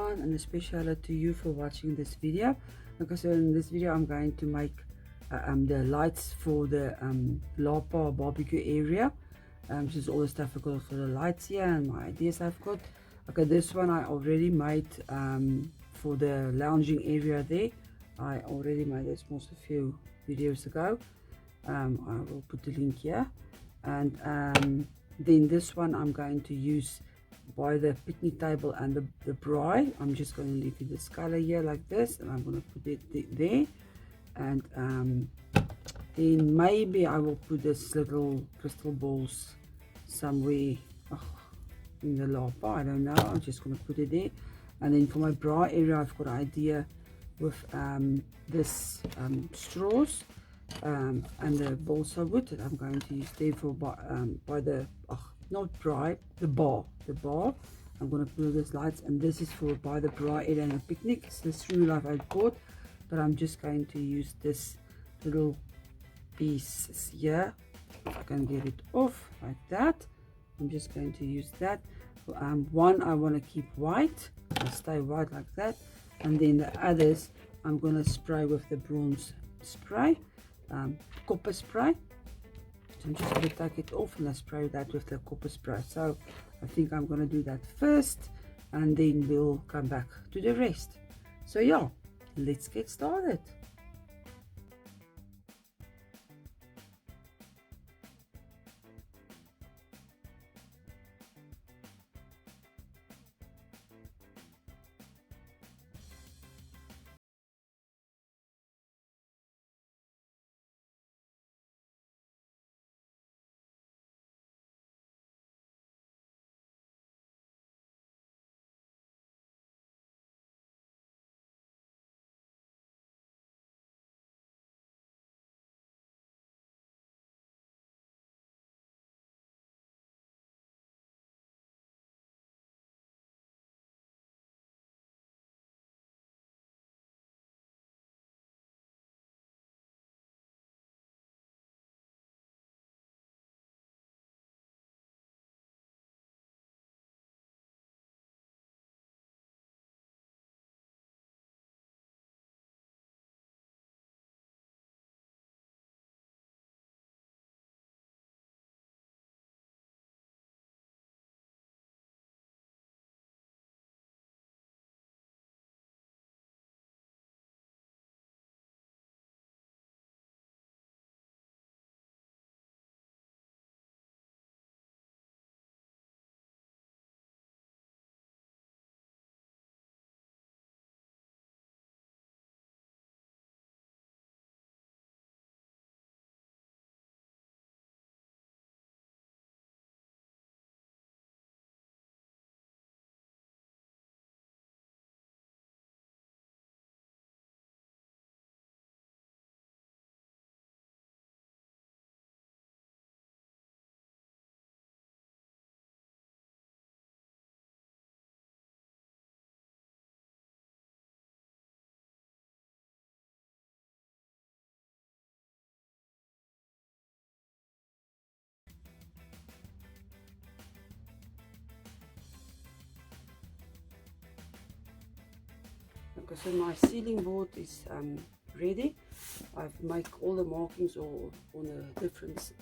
everyone, and a special to you for watching this video. Okay, so in this video I'm going to make the lights for the Lapa barbecue area. This is all the stuff I've got for the lights here and my ideas I've got. Okay, this one I already made for the lounging area there. I already made this most a few videos ago. I will put the link here. And then this one I'm going to use by the picnic table and the braai. I'm just going to leave it this color here like this, and I'm going to put it there. And then maybe I will put this little crystal balls somewhere in the lapa. I don't know. I'm just going to put it there. And then for my braai area, I've got an idea with this straws and the balsa wood that I'm going to use there for by the not braai, the bar. I'm going to put all those lights, and this is for by the braai area and a picnic. It's the through life I bought, but I'm just going to use this little piece here. I can get it off like that. I'm just going to use that. One I want to keep white. I'll stay white like that, and then the others I'm going to spray with the bronze spray, copper spray. So I'm just going to take it off and I spray that with the copper spray. So I think I'm going to do that first, and then we'll come back to the rest. So yeah, let's get started. Okay, so my ceiling board is ready. I've made all the markings on the different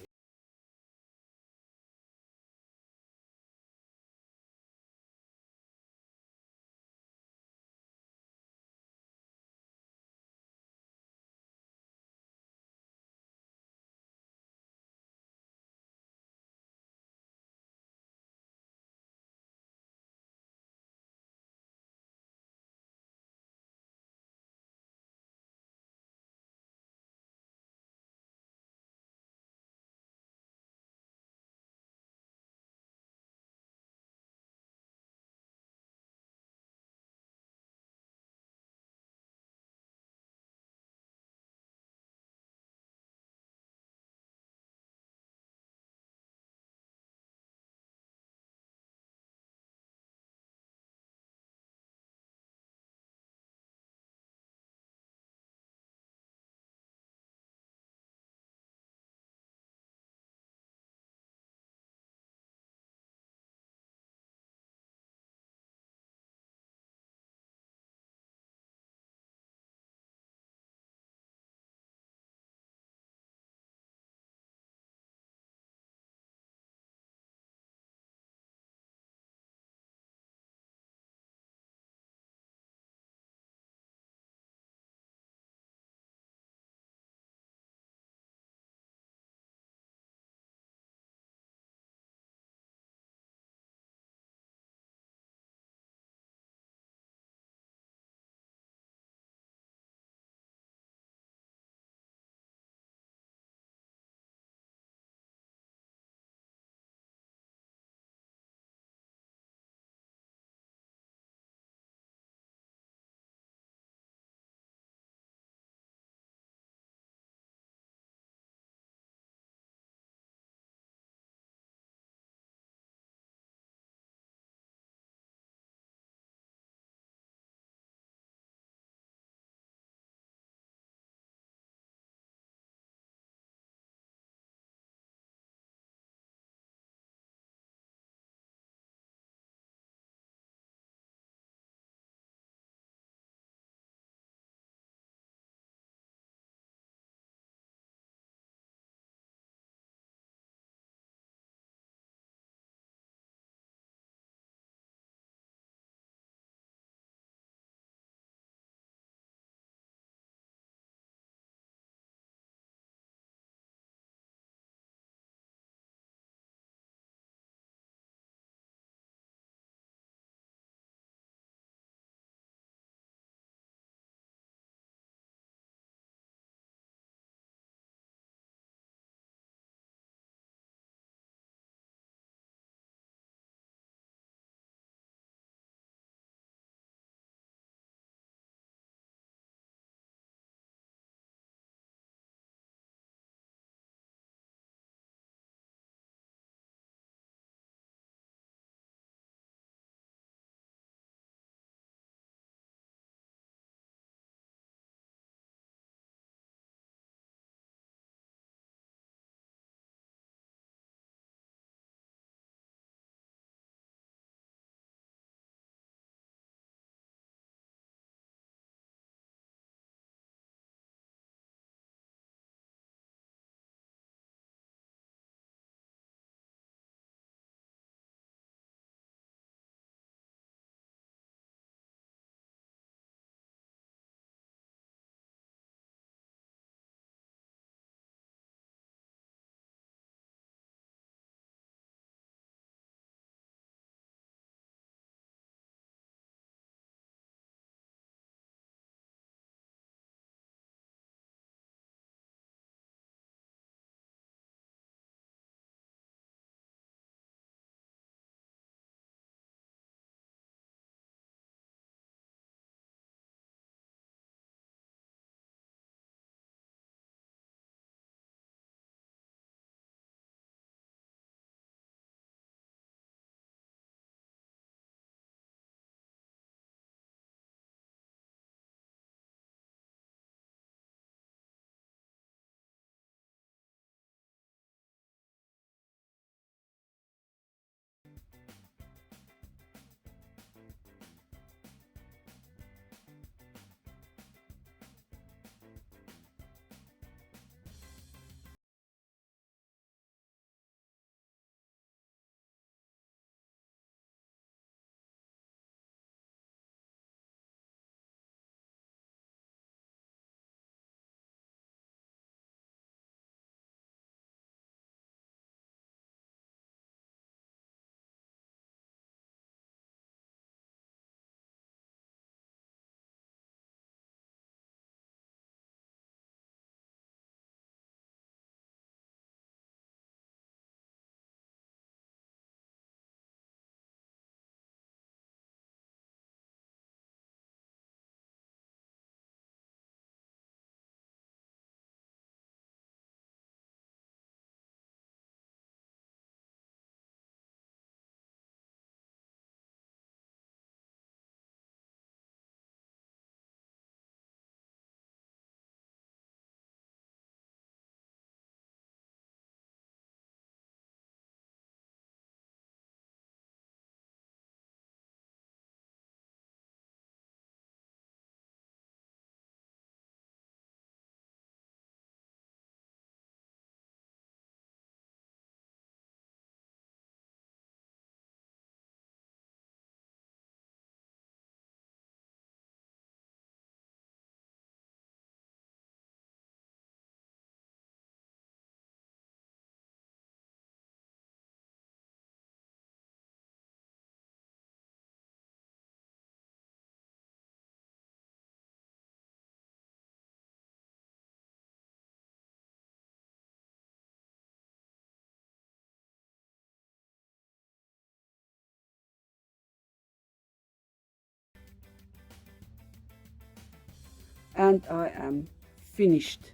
and I am finished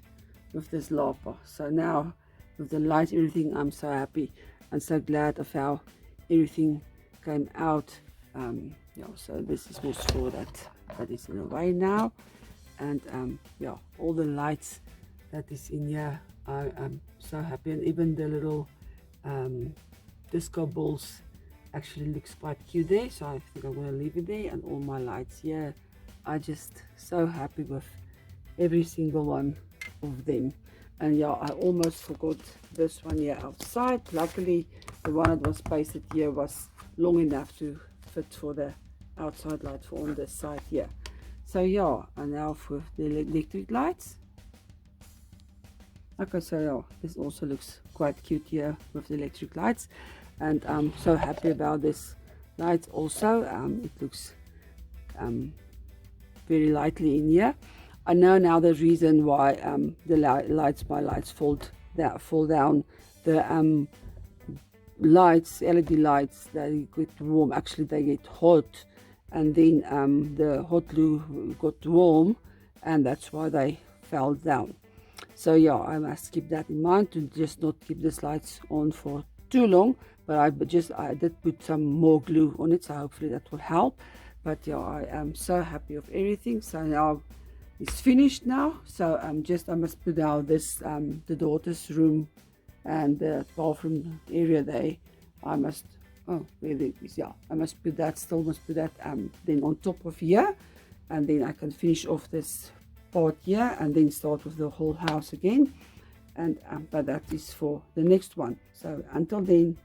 with this lapa. So now with the light, everything, I'm so happy and so glad of how everything came out. Yeah, so this is more straw that is in a way now, and yeah, all the lights that is in here, I am so happy. And even the little disco balls actually looks quite cute there, so I think I'm going to leave it there. And all my lights here, I just so happy with every single one of them. And yeah, I almost forgot this one here outside. Luckily the one that was pasted here was long enough to fit for the outside light for on this side here. So yeah, and now for the electric lights. Okay, so yeah, this also looks quite cute here with the electric lights, and I'm so happy about this light also. It looks very lightly in here. I know now the reason why the my lights fall down. The lights, LED lights, they get warm. Actually, they get hot, and then the hot glue got warm, and that's why they fell down. So yeah, I must keep that in mind to just not keep these lights on for too long. But I did put some more glue on it, so hopefully that will help. But yeah, I am so happy with everything. So now it's finished now. So I must put out this the daughter's room and the bathroom area there. I must where it is, yeah, I must put that, then on top of here, and then I can finish off this part here and then start with the whole house again. And but that is for the next one. So until then,